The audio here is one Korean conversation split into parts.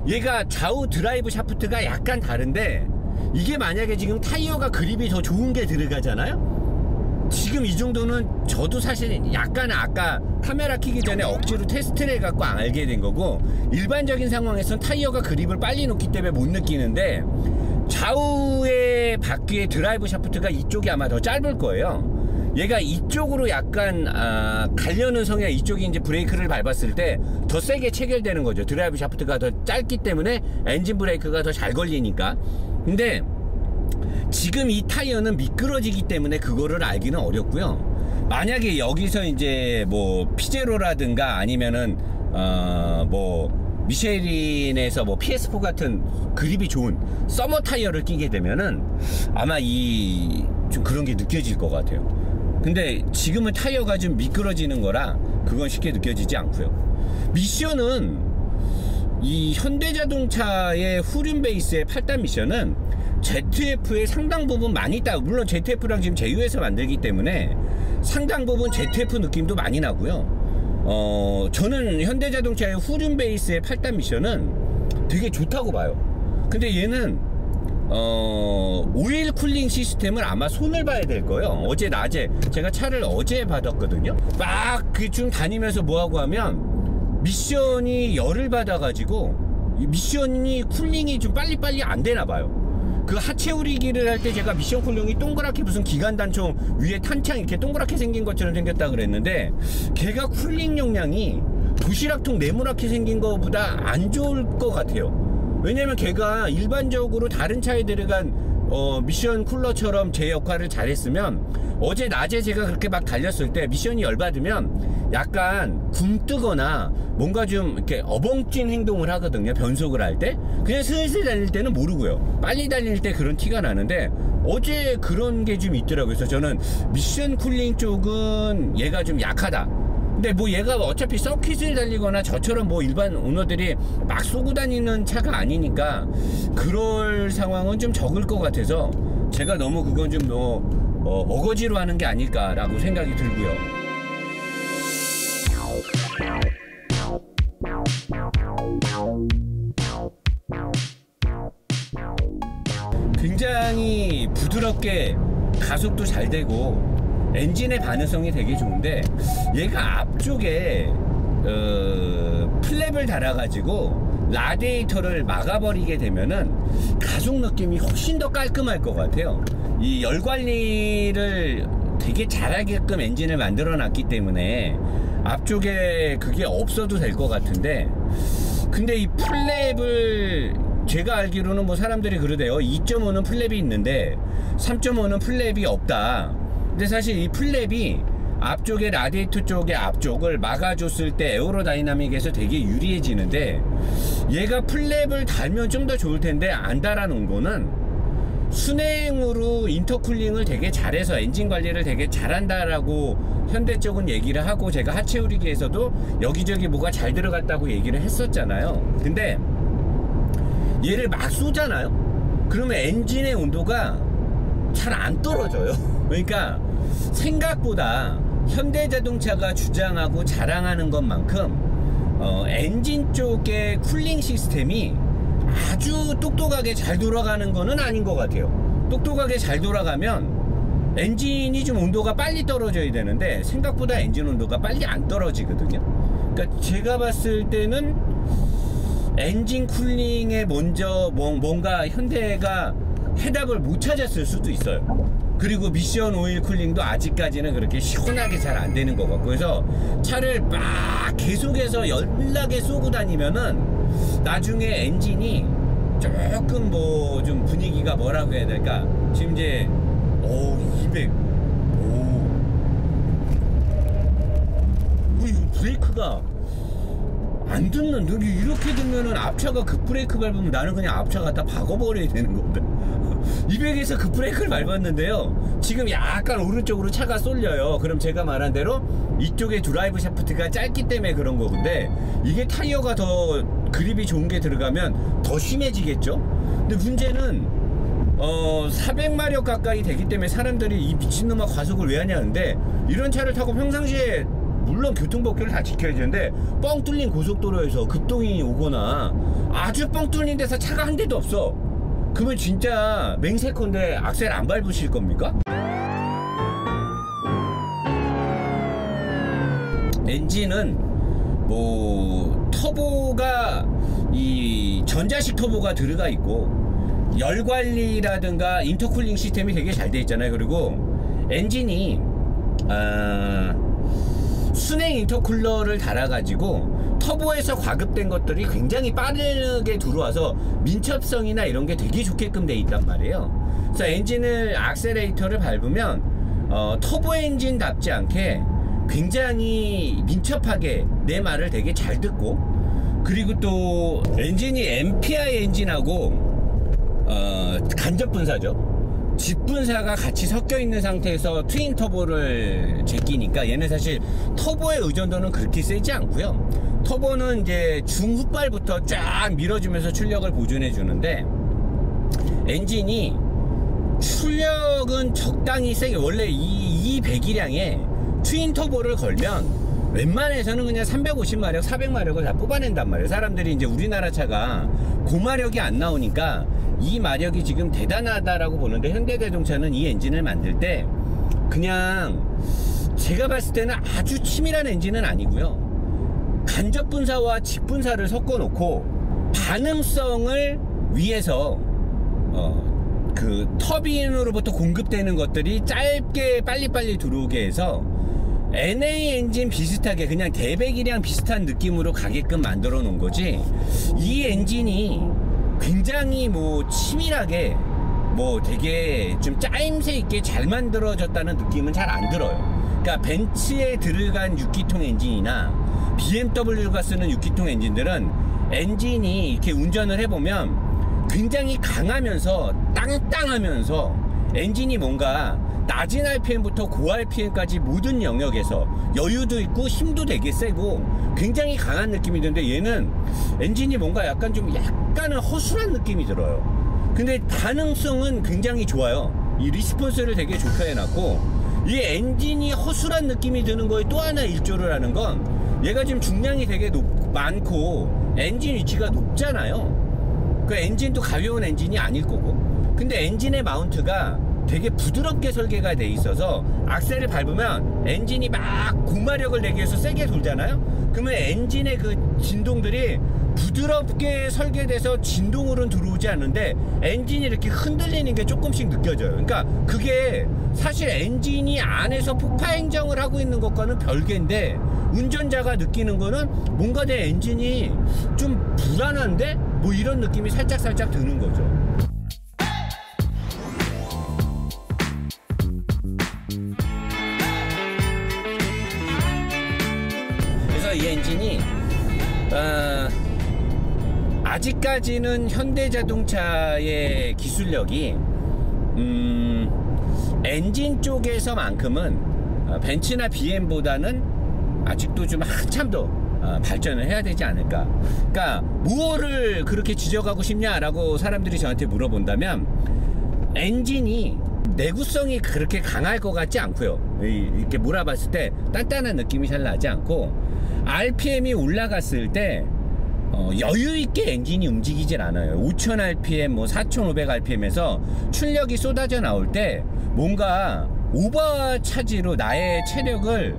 얘가 좌우 드라이브 샤프트가 약간 다른데, 이게 만약에 지금 타이어가 그립이 더 좋은 게 들어가잖아요. 지금 이 정도는 저도 사실 약간 아까 카메라 켜기 전에 억지로 테스트를 해갖고 알게 된 거고, 일반적인 상황에선 타이어가 그립을 빨리 놓기 때문에 못 느끼는데, 좌우의 바퀴의 드라이브 샤프트가 이쪽이 아마 더 짧을 거예요. 얘가 이쪽으로 약간 가려는 성향, 이쪽이 이제 브레이크를 밟았을 때 더 세게 체결되는 거죠. 드라이브 샤프트가 더 짧기 때문에 엔진 브레이크가 더 잘 걸리니까. 근데 지금 이 타이어는 미끄러지기 때문에 그거를 알기는 어렵고요. 만약에 여기서 이제 뭐 피제로라든가 아니면은 뭐 미쉐린에서 뭐 PS4 같은 그립이 좋은 서머 타이어를 끼게 되면은 아마 좀 그런 게 느껴질 것 같아요. 근데 지금은 타이어가 좀 미끄러지는 거라 그건 쉽게 느껴지지 않고요. 미션은 이 현대자동차의 후륜 베이스의 8단 미션은 ZF의 상당 부분 많이 따, 물론 ZF랑 지금 제휴해서 만들기 때문에 상당 부분 ZF 느낌도 많이 나고요. 저는 현대자동차의 후륜 베이스의 8단 미션은 되게 좋다고 봐요. 근데 얘는 오일 쿨링 시스템을 아마 손을 봐야 될 거예요. 어제 낮에 제가 차를 어제 받았거든요. 막 좀 다니면서 뭐하고 하면 미션이 열을 받아가지고 미션이 쿨링이 좀 빨리빨리 안 되나 봐요. 그 하체 우리기를 할 때 제가 미션 쿨링이 동그랗게 무슨 기관단총 위에 탄창 이렇게 동그랗게 생긴 것처럼 생겼다 그랬는데, 걔가 쿨링 용량이 도시락통 네모나게 생긴 것보다 안 좋을 것 같아요. 왜냐면 걔가 일반적으로 다른 차에 들어간 미션 쿨러처럼 제 역할을 잘했으면, 어제 낮에 제가 그렇게 막 달렸을 때 미션이 열받으면 약간 굼뜨거나 뭔가 좀 이렇게 어벙찐 행동을 하거든요. 변속을 할 때. 그냥 슬슬 달릴 때는 모르고요. 빨리 달릴 때 그런 티가 나는데 어제 그런 게 좀 있더라고요. 그래서 저는 미션 쿨링 쪽은 얘가 좀 약하다. 근데 뭐 얘가 어차피 서킷을 달리거나 저처럼 뭐 일반 오너들이 막 쏘고 다니는 차가 아니니까 그럴 상황은 좀 적을 것 같아서 제가 너무 그건 좀 어거지로 하는 게 아닐까라고 생각이 들고요. 굉장히 부드럽게 가속도 잘 되고 엔진의 반응성이 되게 좋은데, 얘가 앞쪽에 플랩을 달아가지고 라디에이터를 막아버리게 되면은 가속 느낌이 훨씬 더 깔끔할 것 같아요. 이 열 관리를 되게 잘하게끔 엔진을 만들어 놨기 때문에 앞쪽에 그게 없어도 될 것 같은데, 근데 이 플랩을 제가 알기로는 뭐 사람들이 그러대요. 2.5는 플랩이 있는데 3.5는 플랩이 없다. 근데 사실 이 플랩이 앞쪽에 라디에이터 쪽의 앞쪽을 막아줬을 때 에어로다이나믹에서 되게 유리해지는데, 얘가 플랩을 달면 좀 더 좋을 텐데 안 달아놓은 거는 순행으로 인터쿨링을 되게 잘해서 엔진 관리를 되게 잘한다라고 현대 쪽은 얘기를 하고, 제가 하체 우리기에서도 여기저기 뭐가 잘 들어갔다고 얘기를 했었잖아요. 근데 얘를 막 쏘잖아요. 그러면 엔진의 온도가 잘 안 떨어져요. 그러니까 생각보다 현대자동차가 주장하고 자랑하는 것만큼 엔진 쪽의 쿨링 시스템이 아주 똑똑하게 잘 돌아가는 거는 아닌 것 같아요. 똑똑하게 잘 돌아가면 엔진이 좀 온도가 빨리 떨어져야 되는데 생각보다 엔진 온도가 빨리 안 떨어지거든요. 그러니까 제가 봤을 때는 엔진 쿨링에 먼저 뭔가 현대가 해답을 못 찾았을 수도 있어요. 그리고 미션 오일 쿨링도 아직까지는 그렇게 시원하게 잘 안 되는 것 같고, 그래서 차를 막 계속해서 열나게 쏘고 다니면은 나중에 엔진이 조금 뭐 좀 분위기가 뭐라고 해야 될까, 지금 이제 200 브레이크가 안 듣는, 이렇게 되면은 앞차가 급브레이크 밟으면 나는 그냥 앞차 갖다 박아버려야 되는 건데 200에서 급브레이크를 밟았는데요, 지금 약간 오른쪽으로 차가 쏠려요. 그럼 제가 말한 대로 이쪽에 드라이브 샤프트가 짧기 때문에 그런 거근데, 이게 타이어가 더 그립이 좋은 게 들어가면 더 심해지겠죠. 근데 문제는 400마력 가까이 되기 때문에 사람들이 이 미친놈아 과속을 왜 하냐는데, 이런 차를 타고 평상시에 물론 교통법규를 다 지켜야 되는데 뻥 뚫린 고속도로에서 급동이 오거나 아주 뻥 뚫린 데서 차가 한 대도 없어, 그러면 진짜 맹세컨대 악셀 안 밟으실 겁니까? 엔진은 뭐 터보가 이 전자식 터보가 들어가 있고 열관리라든가 인터쿨링 시스템이 되게 잘 돼 있잖아요. 그리고 엔진이 순행 인터쿨러를 달아가지고 터보에서 과급된 것들이 굉장히 빠르게 들어와서 민첩성이나 이런 게 되게 좋게끔 돼 있단 말이에요. 그래서 엔진을 악셀레이터를 밟으면 터보 엔진답지 않게 굉장히 민첩하게 내 말을 되게 잘 듣고, 그리고 또 엔진이 MPI 엔진하고 간접 분사죠. 직분사가 같이 섞여 있는 상태에서 트윈 터보를 제끼니까 얘는 사실 터보의 의존도는 그렇게 세지 않고요. 터보는 이제 중후발부터 쫙 밀어주면서 출력을 보존해 주는데, 엔진이 출력은 적당히 세게, 원래 이 배기량에 트윈 터보를 걸면 웬만해서는 그냥 350마력, 400마력을 다 뽑아낸단 말이에요. 사람들이 이제 우리나라 차가 고마력이 안 나오니까 이 마력이 지금 대단하다라고 보는데, 현대자동차는 이 엔진을 만들 때 그냥 제가 봤을 때는 아주 치밀한 엔진은 아니고요, 간접 분사와 직분사를 섞어 놓고 반응성을 위해서 그 터빈으로부터 공급되는 것들이 짧게 빨리빨리 들어오게 해서 NA 엔진 비슷하게 그냥 대배기량 비슷한 느낌으로 가게끔 만들어 놓은 거지, 이 엔진이 굉장히 뭐 치밀하게 뭐 되게 좀 짜임새 있게 잘 만들어졌다는 느낌은 잘 안 들어요. 그러니까 벤츠에 들어간 6기통 엔진이나 BMW가 쓰는 6기통 엔진들은 엔진이 이렇게 운전을 해보면 굉장히 강하면서 땅땅하면서 엔진이 뭔가 낮은 RPM부터 고 RPM까지 모든 영역에서 여유도 있고 힘도 되게 세고 굉장히 강한 느낌이 드는데, 얘는 엔진이 뭔가 약간은 허술한 느낌이 들어요. 근데 반응성은 굉장히 좋아요. 이 리스폰스를 되게 좋게 해놨고, 이 엔진이 허술한 느낌이 드는 거에 또 하나 일조를 하는 건, 얘가 지금 중량이 되게 많고 엔진 위치가 높잖아요. 그 엔진도 가벼운 엔진이 아닐 거고, 근데 엔진의 마운트가 되게 부드럽게 설계가 돼 있어서 악셀을 밟으면 엔진이 막 고마력을 내기 위해서 세게 돌잖아요. 그러면 엔진의 그 진동들이 부드럽게 설계돼서 진동으로는 들어오지 않는데 엔진이 이렇게 흔들리는 게 조금씩 느껴져요. 그러니까 그게 사실 엔진이 안에서 폭파 행정을 하고 있는 것과는 별개인데, 운전자가 느끼는 거는 뭔가 내 엔진이 좀 불안한데 뭐 이런 느낌이 살짝 드는 거죠. 이 엔진이 아직까지는 현대자동차의 기술력이 엔진 쪽에서만큼은 벤츠나 BM보다는 아직도 좀 한참 더 발전을 해야 되지 않을까. 그러니까 뭐를 그렇게 지적하고 싶냐라고 사람들이 저한테 물어본다면, 엔진이 내구성이 그렇게 강할 것 같지 않고요, 이렇게 몰아봤을 때 단단한 느낌이 잘 나지 않고, RPM이 올라갔을 때 여유있게 엔진이 움직이질 않아요. 5000rpm, 뭐 4500rpm에서 출력이 쏟아져 나올 때 뭔가 오버차지로 나의 체력을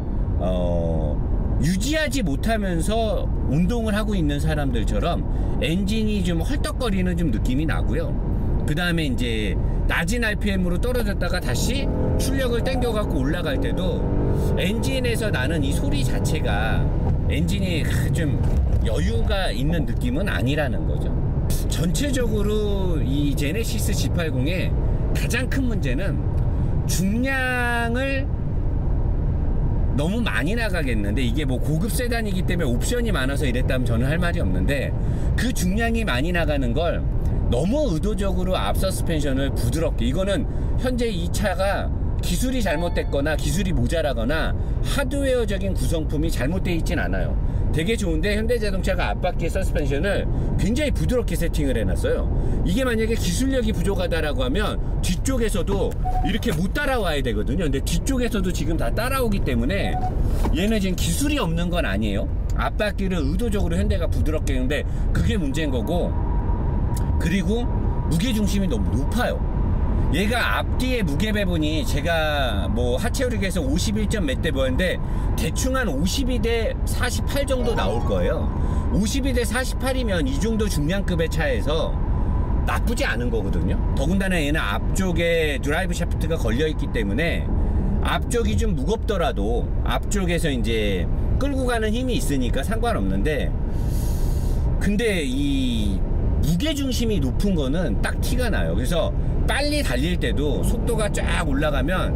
유지하지 못하면서 운동을 하고 있는 사람들처럼 엔진이 좀 헐떡거리는 좀 느낌이 나고요. 그 다음에 이제 낮은 RPM으로 떨어졌다가 다시 출력을 땡겨갖고 올라갈 때도 엔진에서 나는 이 소리 자체가 엔진이 좀 여유가 있는 느낌은 아니라는 거죠. 전체적으로 이 제네시스 G80의 가장 큰 문제는 중량을 너무 많이 나가겠는데, 이게 뭐 고급 세단이기 때문에 옵션이 많아서 이랬다면 저는 할 말이 없는데, 그 중량이 많이 나가는 걸 너무 의도적으로 앞 서스펜션을 부드럽게, 이거는 현재 이 차가 기술이 잘못됐거나 기술이 모자라거나 하드웨어적인 구성품이 잘못되어 있진 않아요. 되게 좋은데 현대자동차가 앞바퀴 서스펜션을 굉장히 부드럽게 세팅을 해놨어요. 이게 만약에 기술력이 부족하다라고 하면 뒤쪽에서도 이렇게 못 따라와야 되거든요. 근데 뒤쪽에서도 지금 다 따라오기 때문에 얘는 지금 기술이 없는 건 아니에요. 앞바퀴를 의도적으로 현대가 부드럽게 했는데 그게 문제인 거고, 그리고 무게중심이 너무 높아요. 얘가 앞뒤의 무게 배분이 제가 뭐 하체오릭에서 51점 몇 대 보였는데 대충 한 52대 48 정도 나올 거예요. 52대 48이면 이 정도 중량급의 차에서 나쁘지 않은 거거든요. 더군다나 얘는 앞쪽에 드라이브 샤프트가 걸려있기 때문에 앞쪽이 좀 무겁더라도 앞쪽에서 이제 끌고 가는 힘이 있으니까 상관없는데, 근데 이 무게중심이 높은 거는 딱 티가 나요. 그래서 빨리 달릴 때도 속도가 쫙 올라가면,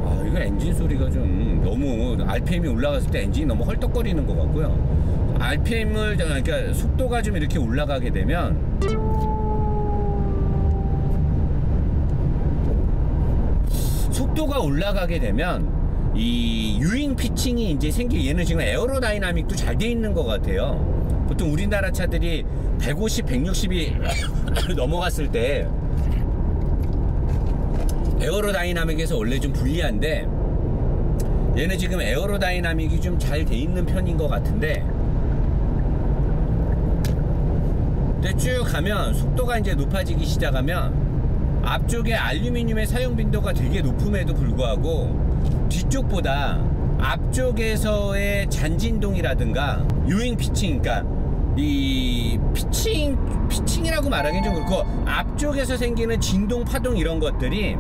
아, 이거 엔진 소리가 좀 너무 RPM이 올라갔을 때 엔진이 너무 헐떡거리는 것 같고요. RPM을, 그러니까 속도가 좀 이렇게 올라가게 되면 이 유인 피칭이 이제 얘는 지금 에어로다이나믹도 잘 돼 있는 것 같아요. 보통 우리나라 차들이 150, 160이 넘어갔을 때 에어로다이나믹에서 원래 좀 불리한데, 얘는 지금 에어로다이나믹이 좀 잘 돼 있는 편인 것 같은데, 근데 쭉 가면 속도가 이제 높아지기 시작하면 앞쪽에 알루미늄의 사용 빈도가 되게 높음에도 불구하고 뒤쪽보다 앞쪽에서의 잔진동이라든가 유인 피칭, 그러니까 이 피칭이라고 말하기는 좀 그렇고, 앞쪽에서 생기는 진동, 파동 이런 것들이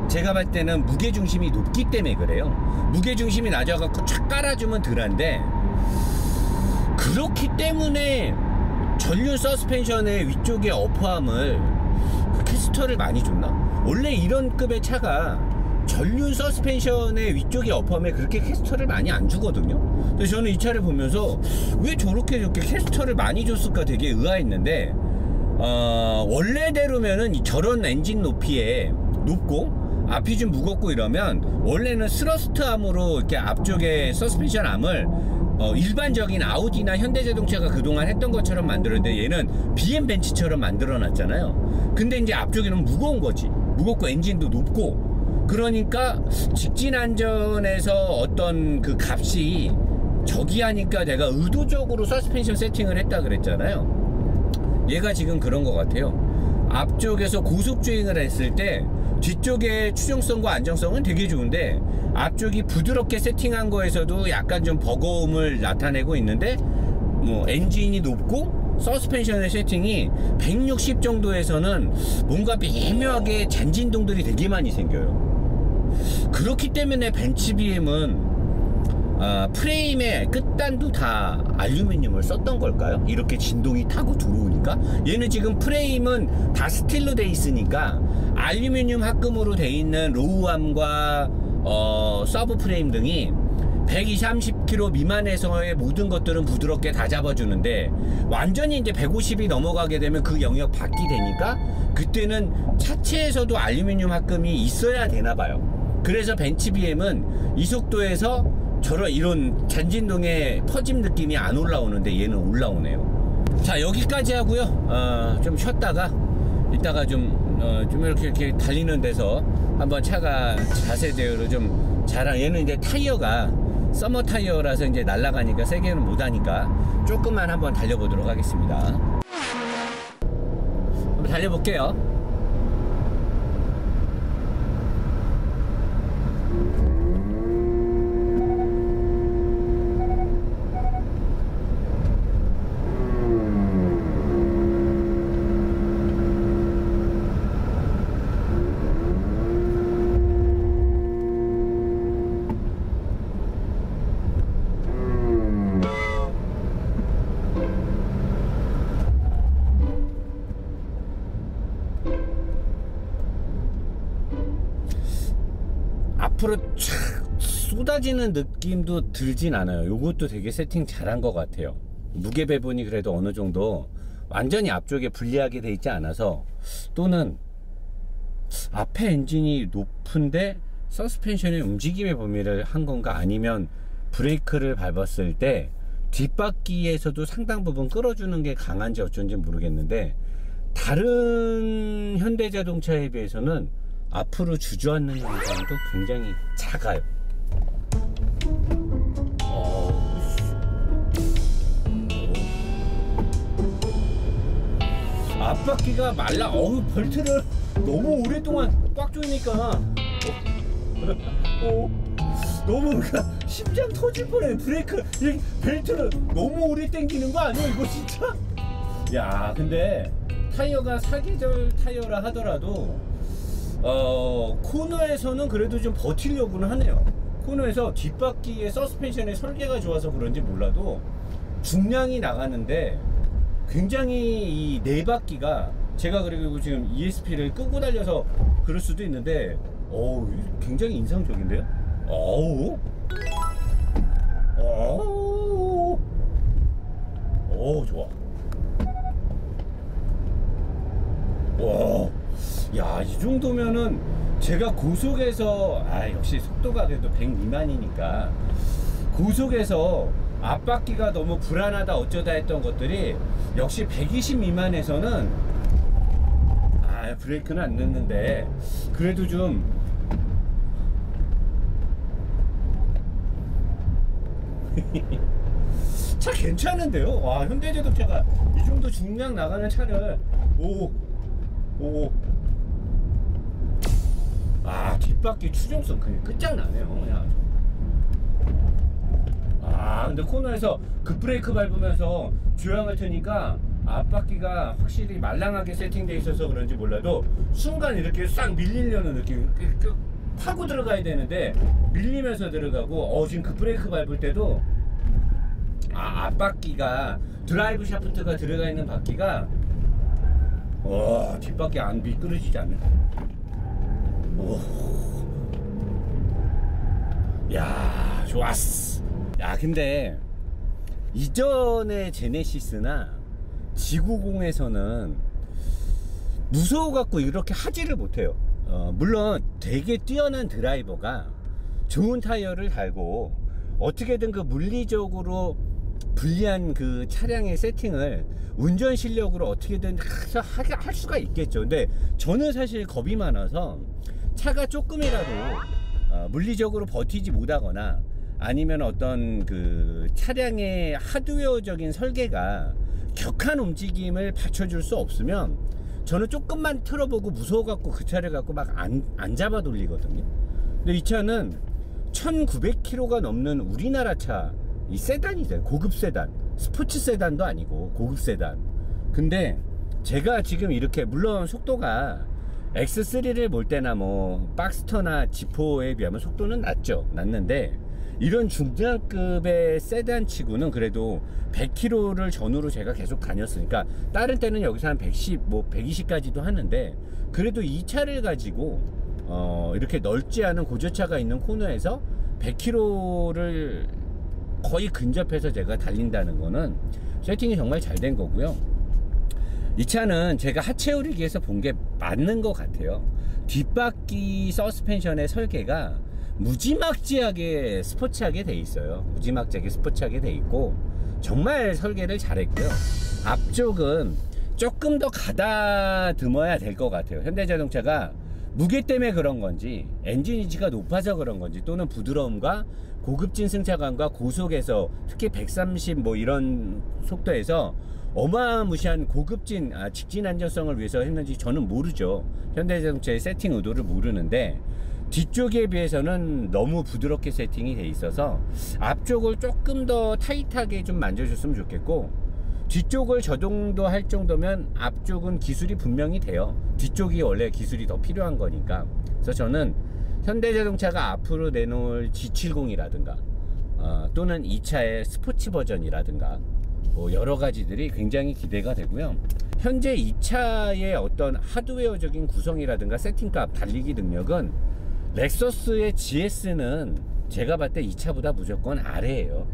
제가 봤을 때는 무게중심이 높기 때문에 그래요. 무게중심이 낮아갖고 착 깔아주면 덜한데, 그렇기 때문에 전륜 서스펜션의 위쪽에 어퍼함을 캐스터를 많이 줬나? 원래 이런 급의 차가 전륜 서스펜션의 위쪽에 어퍼함에 그렇게 캐스터를 많이 안 주거든요. 그래서 저는 이 차를 보면서 왜 저렇게 캐스터를 많이 줬을까 되게 의아했는데, 원래대로면은 저런 엔진 높이에 높고 앞이 좀 무겁고 이러면 원래는 스러스트 암으로 이렇게 앞쪽에 서스펜션 암을 일반적인 아우디나 현대자동차가 그동안 했던 것처럼 만들었는데, 얘는 BM 벤츠처럼 만들어 놨잖아요. 근데 이제 앞쪽에는 무거운 거지. 무겁고 엔진도 높고, 그러니까 직진 안전에서 어떤 그 값이 저기하니까 내가 의도적으로 서스펜션 세팅을 했다 그랬잖아요. 얘가 지금 그런 것 같아요. 앞쪽에서 고속주행을 했을 때 뒤쪽의 추종성과 안정성은 되게 좋은데 앞쪽이 부드럽게 세팅한 거에서도 약간 좀 버거움을 나타내고 있는데, 뭐 엔진이 높고 서스펜션의 세팅이 160 정도에서는 뭔가 미묘하게 잔진동들이 되게 많이 생겨요. 그렇기 때문에 벤츠 BM은 프레임의 끝단도 다 알루미늄을 썼던 걸까요? 이렇게 진동이 타고 들어오니까. 얘는 지금 프레임은 다 스틸로 돼 있으니까 알루미늄 합금으로 돼 있는 로우암과 서브 프레임 등이 120-30km 미만에서의 모든 것들은 부드럽게 다 잡아주는데, 완전히 이제 150이 넘어가게 되면 그 영역 밖이 되니까 그때는 차체에서도 알루미늄 합금이 있어야 되나 봐요. 그래서 벤츠 BM은 이 속도에서 이런 잔진동의 퍼짐 느낌이 안 올라오는데 얘는 올라오네요. 자, 여기까지 하고요. 좀 쉬었다가 이따가 좀 이렇게 달리는 데서 한번 차가 자세 제어를 좀 얘는 이제 타이어가 서머 타이어라서 이제 날아가니까 세게는 못하니까 조금만 한번 달려보도록 하겠습니다. 한번 달려볼게요. 앞으로 촥 쏟아지는 느낌도 들진 않아요. 요것도 되게 세팅 잘한 것 같아요. 무게 배분이 그래도 어느 정도 완전히 앞쪽에 불리하게 돼 있지 않아서, 또는 앞에 엔진이 높은데 서스펜션의 움직임의 범위를 한 건가, 아니면 브레이크를 밟았을 때 뒷바퀴에서도 상당 부분 끌어주는 게 강한지 어쩐지 모르겠는데, 다른 현대자동차에 비해서는 앞으로 주저앉는 현상도 굉장히 작아요. 앞바퀴가 말라. 벨트를 너무 오랫동안 꽉 조이니까 너무 그러니까 심장 터질 뻔해. 브레이크 벨트를 너무 오래 당기는 거 아니야 이거 진짜? 야, 근데 타이어가 사계절 타이어라 하더라도 코너에서는 그래도 좀 버티려고는 하네요. 코너에서 뒷바퀴의 서스펜션의 설계가 좋아서 그런지 몰라도 중량이 나가는데 굉장히 이 네 바퀴가, 제가 그리고 지금 ESP를 끄고 달려서 그럴 수도 있는데 굉장히 인상적인데요? 좋아. 와, 야, 이 정도면은 제가 고속에서 역시 속도가 그래도 100 미만이니까 고속에서 앞바퀴가 너무 불안하다 어쩌다 했던 것들이 역시 120 미만에서는 브레이크는 안 넣는데 그래도 좀 차 괜찮은데요? 와, 현대자동차가 이 정도 중량 나가는 차를 뒷바퀴 추종성 그냥 끝장나네요. 그냥. 근데 코너에서 급브레이크 밟으면서 조향을 트니까 앞바퀴가 확실히 말랑하게 세팅되어 있어서 그런지 몰라도 순간 이렇게 싹 밀리려는 느낌, 파고 들어가야 되는데 밀리면서 들어가고, 지금 급브레이크 밟을 때도 앞바퀴가 드라이브 샤프트가 들어가 있는 바퀴가 뒷바퀴 안 미끄러지지 않네. 야, 좋았어. 야, 근데 이전의 제네시스나 지구공에서는 무서워갖고 이렇게 하지를 못해요. 물론 되게 뛰어난 드라이버가 좋은 타이어를 달고 어떻게든 그 물리적으로 불리한 그 차량의 세팅을 운전 실력으로 어떻게든 할 수가 있겠죠. 근데 저는 사실 겁이 많아서 차가 조금이라도 물리적으로 버티지 못하거나, 아니면 어떤 그 차량의 하드웨어적인 설계가 격한 움직임을 받쳐줄 수 없으면 저는 조금만 틀어보고 무서워갖고 그 차를 갖고 막 안 잡아 돌리거든요. 근데 이 차는 1900km가 넘는 우리나라 차, 이 세단이잖아요. 고급 세단, 스포츠 세단도 아니고 고급 세단. 근데 제가 지금 이렇게, 물론 속도가 X3를 몰 때나 뭐 박스터나 G4에 비하면 속도는 낮는데 이런 중량급의 세단 치고는 그래도 100km를 전후로 제가 계속 다녔으니까, 다른 때는 여기서 한 110, 뭐 120까지도 하는데, 그래도 이 차를 가지고 이렇게 넓지 않은 고저차가 있는 코너에서 100km를 거의 근접해서 제가 달린다는 거는 세팅이 정말 잘 된 거고요. 이 차는 제가 하체 오르기에서 본 게 맞는 것 같아요. 뒷바퀴 서스펜션의 설계가 무지막지하게 스포츠하게 돼 있어요. 무지막지하게 스포츠하게 돼 있고 정말 설계를 잘했고요. 앞쪽은 조금 더 가다듬어야 될 것 같아요. 현대자동차가 무게 때문에 그런 건지, 엔진 위치가 높아서 그런 건지, 또는 부드러움과 고급진 승차감과 고속에서 특히 130 뭐 이런 속도에서 어마무시한 고급진 직진 안전성을 위해서 했는지 저는 모르죠. 현대자동차의 세팅 의도를 모르는데, 뒤쪽에 비해서는 너무 부드럽게 세팅이 돼 있어서 앞쪽을 조금 더 타이트하게 좀 만져줬으면 좋겠고, 뒤쪽을 저 정도 할 정도면 앞쪽은 기술이 분명히 돼요. 뒤쪽이 원래 기술이 더 필요한 거니까. 그래서 저는 현대자동차가 앞으로 내놓을 G70이라든가 또는 이 차의 스포츠 버전이라든가 뭐 여러 가지들이 굉장히 기대가 되고요. 현재 이 차의 어떤 하드웨어적인 구성이라든가 세팅값, 달리기 능력은 렉서스의 GS는 제가 봤을 때 이 차보다 무조건 아래예요.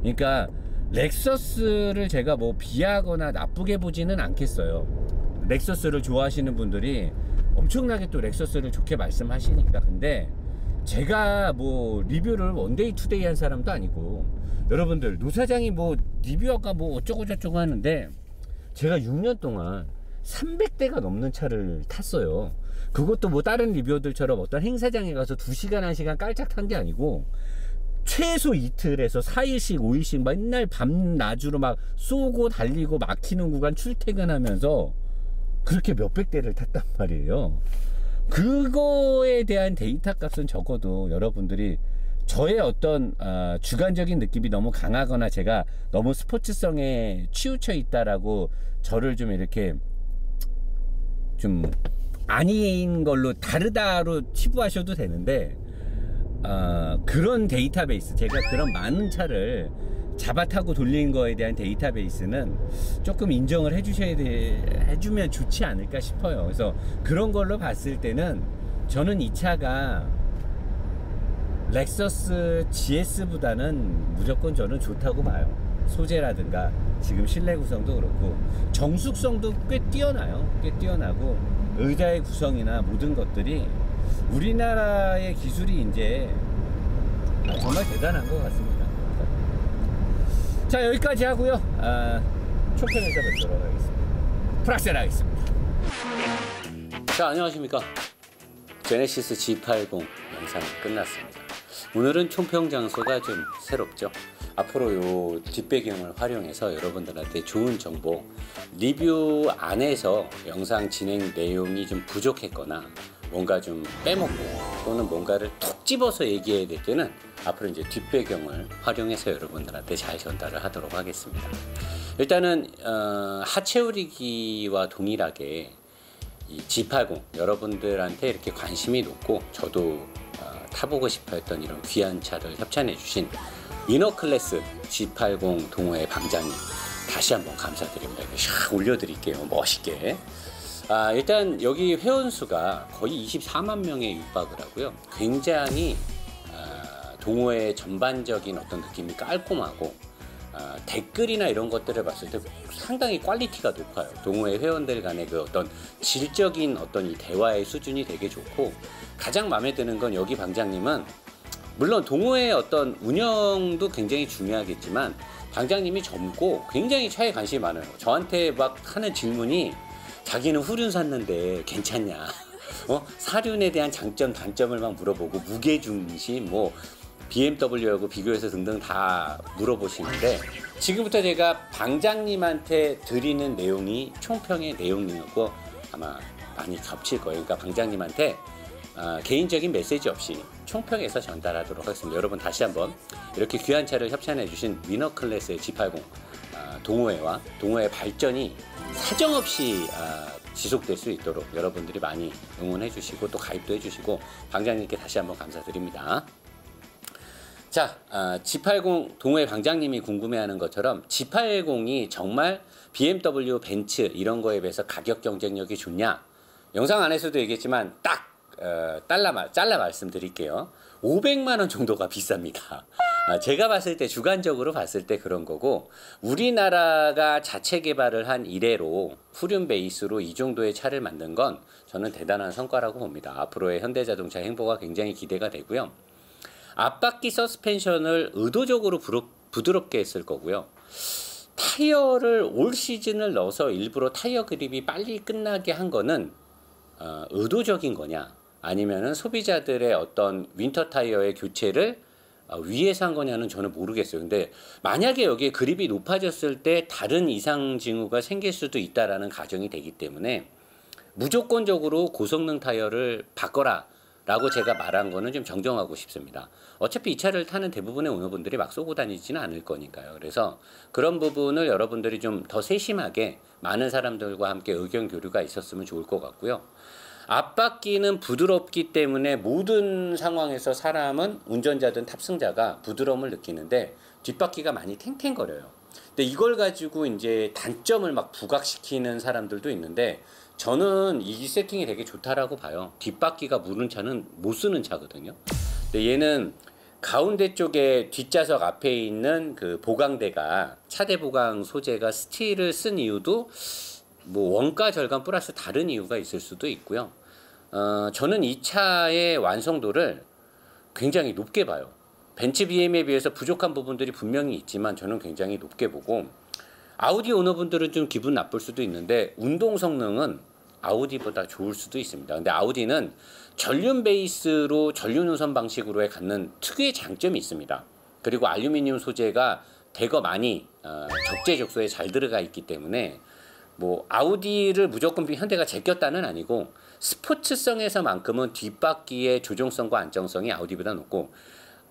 그러니까 렉서스를 제가 뭐 비하거나 나쁘게 보지는 않겠어요. 렉서스를 좋아하시는 분들이 엄청나게 또 렉서스를 좋게 말씀하시니까. 근데 제가 뭐 리뷰를 원데이 투데이 한 사람도 아니고, 여러분들 노사장이 뭐 리뷰할까 뭐 어쩌고 저쩌고 하는데, 제가 6년 동안 300대가 넘는 차를 탔어요. 그것도 뭐 다른 리뷰어들처럼 어떤 행사장에 가서 2시간 1시간 깔짝 탄 게 아니고, 최소 이틀에서 4일씩 5일씩 맨날 밤낮으로 막 쏘고 달리고 막히는 구간 출퇴근하면서 그렇게 몇백 대를 탔단 말이에요. 그거에 대한 데이터 값은 적어도 여러분들이 저의 어떤 주관적인 느낌이 너무 강하거나 제가 너무 스포츠성에 치우쳐 있다라고 저를 좀 이렇게 좀 아닌 걸로 다르다로 치부하셔도 되는데, 그런 데이터베이스, 제가 그런 많은 차를 잡아 타고 돌린 거에 대한 데이터베이스는 조금 인정을 해주면 좋지 않을까 싶어요. 그래서 그런 걸로 봤을 때는 저는 이 차가 렉서스 GS보다는 무조건 저는 좋다고 봐요. 소재라든가 지금 실내 구성도 그렇고 정숙성도 꽤 뛰어나요. 꽤 뛰어나고 의자의 구성이나 모든 것들이 우리나라의 기술이 이제 정말 대단한 것 같습니다. 자, 여기까지 하고요. 총평에서 뵙도록 하겠습니다. 프락셀 하겠습니다. 자, 안녕하십니까. 제네시스 G80 영상 끝났습니다. 오늘은 총평 장소가 좀 새롭죠. 앞으로 요 뒷배경을 활용해서 여러분들한테 좋은 정보, 리뷰 안에서 영상 진행 내용이 좀 부족했거나 뭔가 좀 빼먹고 또는 뭔가를 톡 집어서 얘기해야 될 때는 앞으로 이제 뒷배경을 활용해서 여러분들한테 잘 전달을 하도록 하겠습니다. 일단은 하체우리기와 동일하게 이 G80 여러분들한테 이렇게 관심이 높고 저도 타보고 싶어 했던 이런 귀한 차를 협찬해 주신 위너클래스 G80 동호회 방장님 다시 한번 감사드립니다. 샥 올려드릴게요. 멋있게. 일단 여기 회원수가 거의 24만 명에 육박을 하고요. 굉장히 동호회 전반적인 어떤 느낌이 깔끔하고 댓글이나 이런 것들을 봤을 때 상당히 퀄리티가 높아요. 동호회 회원들 간의 그 어떤 질적인 어떤 이 대화의 수준이 되게 좋고, 가장 마음에 드는 건 여기 방장님은 물론 동호회의 어떤 운영도 굉장히 중요하겠지만 방장님이 젊고 굉장히 차에 관심이 많아요. 저한테 막 하는 질문이 자기는 후륜 샀는데 괜찮냐, 사륜에 대한 장점 단점을 막 물어보고 무게중심 뭐 BMW하고 비교해서 등등 다 물어보시는데, 지금부터 제가 방장님한테 드리는 내용이 총평의 내용이고 아마 많이 겹칠 거예요. 그러니까 방장님한테 개인적인 메시지 없이 총평해서 전달하도록 하겠습니다. 여러분 다시 한번 이렇게 귀한 차를 협찬해 주신 위너클래스의 G80 동호회와 동호회 발전이 사정없이 지속될 수 있도록 여러분들이 많이 응원해 주시고 또 가입도 해 주시고 방장님께 다시 한번 감사드립니다. 자, G80 동호회 방장님이 궁금해하는 것처럼 G80이 정말 BMW, 벤츠 이런 거에 비해서 가격 경쟁력이 좋냐? 영상 안에서도 얘기했지만 딱 잘라 말씀드릴게요. 500만 원 정도가 비쌉니다. 제가 봤을 때 주관적으로 봤을 때 그런 거고, 우리나라가 자체 개발을 한 이래로 후륜 베이스로 이 정도의 차를 만든 건 저는 대단한 성과라고 봅니다. 앞으로의 현대자동차 행보가 굉장히 기대가 되고요. 앞바퀴 서스펜션을 의도적으로 부드럽게 했을 거고요. 타이어를 올 시즌을 넣어서 일부러 타이어 그립이 빨리 끝나게 한 거는 의도적인 거냐, 아니면은 소비자들의 어떤 윈터 타이어의 교체를 위해서 한 거냐는 저는 모르겠어요. 근데 만약에 여기에 그립이 높아졌을 때 다른 이상 징후가 생길 수도 있다라는 가정이 되기 때문에 무조건적으로 고성능 타이어를 바꿔라 라고 제가 말한 거는 좀 정정하고 싶습니다. 어차피 이 차를 타는 대부분의 오너분들이 막 쏘고 다니지는 않을 거니까요. 그래서 그런 부분을 여러분들이 좀 더 세심하게 많은 사람들과 함께 의견 교류가 있었으면 좋을 것 같고요. 앞바퀴는 부드럽기 때문에 모든 상황에서 사람은 운전자든 탑승자가 부드러움을 느끼는데 뒷바퀴가 많이 탱탱거려요. 근데 이걸 가지고 이제 단점을 막 부각시키는 사람들도 있는데 저는 이 세팅이 되게 좋다라고 봐요. 뒷바퀴가 무른 차는 못 쓰는 차거든요. 근데 얘는 가운데 쪽에 뒷좌석 앞에 있는 그 보강대가 차대 보강 소재가 스틸을 쓴 이유도 뭐 원가 절감 플러스 다른 이유가 있을 수도 있고요. 저는 이 차의 완성도를 굉장히 높게 봐요. 벤츠 BM에 비해서 부족한 부분들이 분명히 있지만 저는 굉장히 높게 보고, 아우디 오너분들은 좀 기분 나쁠 수도 있는데 운동 성능은 아우디보다 좋을 수도 있습니다. 근데 아우디는 전륜 베이스로 전륜 노선 방식으로 갖는 특유의 장점이 있습니다. 그리고 알루미늄 소재가 대거 많이 적재적소에 잘 들어가 있기 때문에 뭐 아우디를 무조건 현대가 제꼈다는 아니고, 스포츠성에서만큼은 뒷바퀴의 조종성과 안정성이 아우디보다 높고,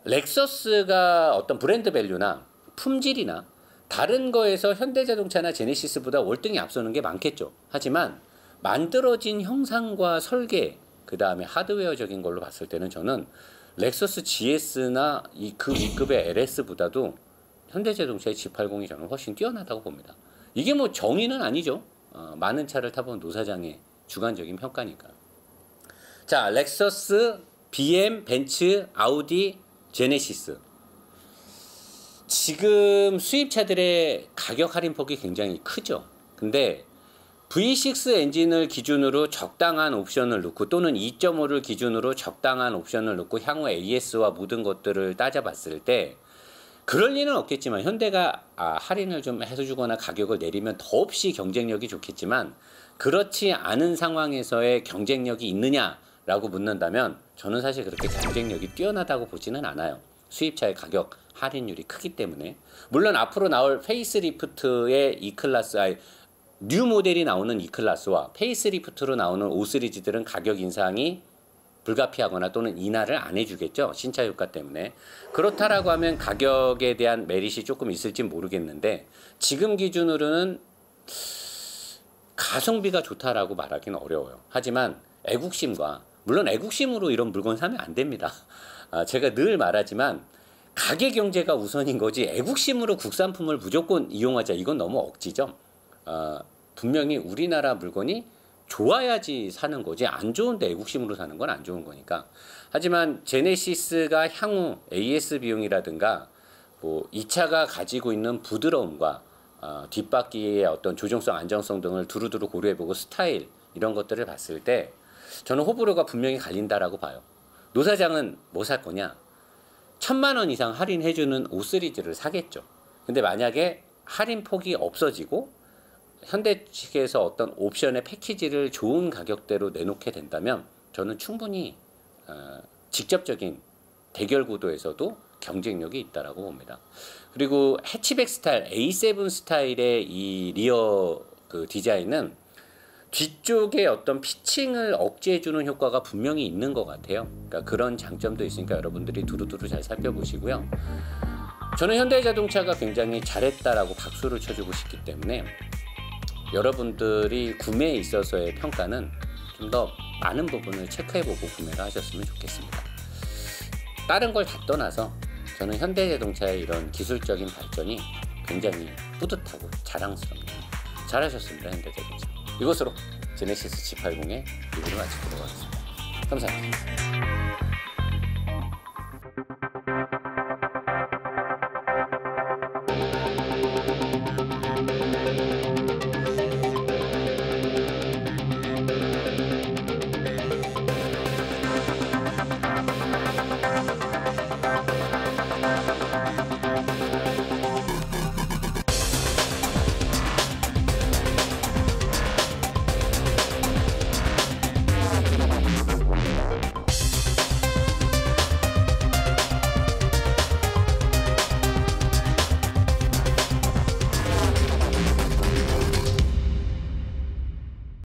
렉서스가 어떤 브랜드 밸류나 품질이나 다른 거에서 현대자동차나 제네시스보다 월등히 앞서는 게 많겠죠. 하지만 만들어진 형상과 설계, 그 다음에 하드웨어적인 걸로 봤을 때는 저는 렉서스 GS나 그 위급의 LS보다도 현대자동차의 G80이 저는 훨씬 뛰어나다고 봅니다. 이게 뭐 정의는 아니죠. 많은 차를 타본 노사장의 주관적인 평가니까. 자, 렉서스, BM, 벤츠, 아우디, 제네시스. 지금 수입차들의 가격 할인폭이 굉장히 크죠. 근데 V6 엔진을 기준으로 적당한 옵션을 넣고, 또는 2.5를 기준으로 적당한 옵션을 넣고 향후 AS와 모든 것들을 따져봤을 때 그럴 리는 없겠지만, 현대가 할인을 좀 해주거나 가격을 내리면 더없이 경쟁력이 좋겠지만, 그렇지 않은 상황에서의 경쟁력이 있느냐라고 묻는다면 저는 사실 그렇게 경쟁력이 뛰어나다고 보지는 않아요. 수입차의 가격 할인율이 크기 때문에. 물론 앞으로 나올 페이스리프트의 E클래스, 뉴 모델이 나오는 E클래스와 페이스리프트로 나오는 5 시리즈들은 가격 인상이 불가피하거나 또는 인하를 안 해주겠죠. 신차 효과 때문에. 그렇다라고 하면 가격에 대한 메릿이 조금 있을지 모르겠는데, 지금 기준으로는 가성비가 좋다라고 말하기는 어려워요. 하지만 애국심과, 물론 애국심으로 이런 물건 사면 안 됩니다. 제가 늘 말하지만 가계 경제가 우선인 거지, 애국심으로 국산품을 무조건 이용하자, 이건 너무 억지죠. 분명히 우리나라 물건이 좋아야지 사는 거지, 안 좋은데 애국심으로 사는 건 안 좋은 거니까. 하지만 제네시스가 향후 AS 비용이라든가 뭐 이 차가 가지고 있는 부드러움과 뒷바퀴의 어떤 조종성, 안정성 등을 두루두루 고려해보고 스타일, 이런 것들을 봤을 때 저는 호불호가 분명히 갈린다라고 봐요. 노사장은 뭐 살 거냐? 1000만 원 이상 할인해주는 5 시리즈를 사겠죠. 근데 만약에 할인폭이 없어지고 현대 측에서 어떤 옵션의 패키지를 좋은 가격대로 내놓게 된다면 저는 충분히 직접적인 대결 구도에서도 경쟁력이 있다라고 봅니다. 그리고 해치백 스타일, A7 스타일의 이 리어 그 디자인은 뒤쪽에 어떤 피칭을 억제해주는 효과가 분명히 있는 것 같아요. 그러니까 그런 장점도 있으니까 여러분들이 두루두루 잘 살펴보시고요. 저는 현대자동차가 굉장히 잘했다라고 박수를 쳐주고 싶기 때문에 여러분들이 구매에 있어서의 평가는 좀 더 많은 부분을 체크해보고 구매를 하셨으면 좋겠습니다. 다른 걸 다 떠나서 저는 현대자동차의 이런 기술적인 발전이 굉장히 뿌듯하고 자랑스럽네요. 잘하셨습니다, 현대자동차. 이것으로 제네시스 G80의 리뷰를 마치도록 하겠습니다. 감사합니다.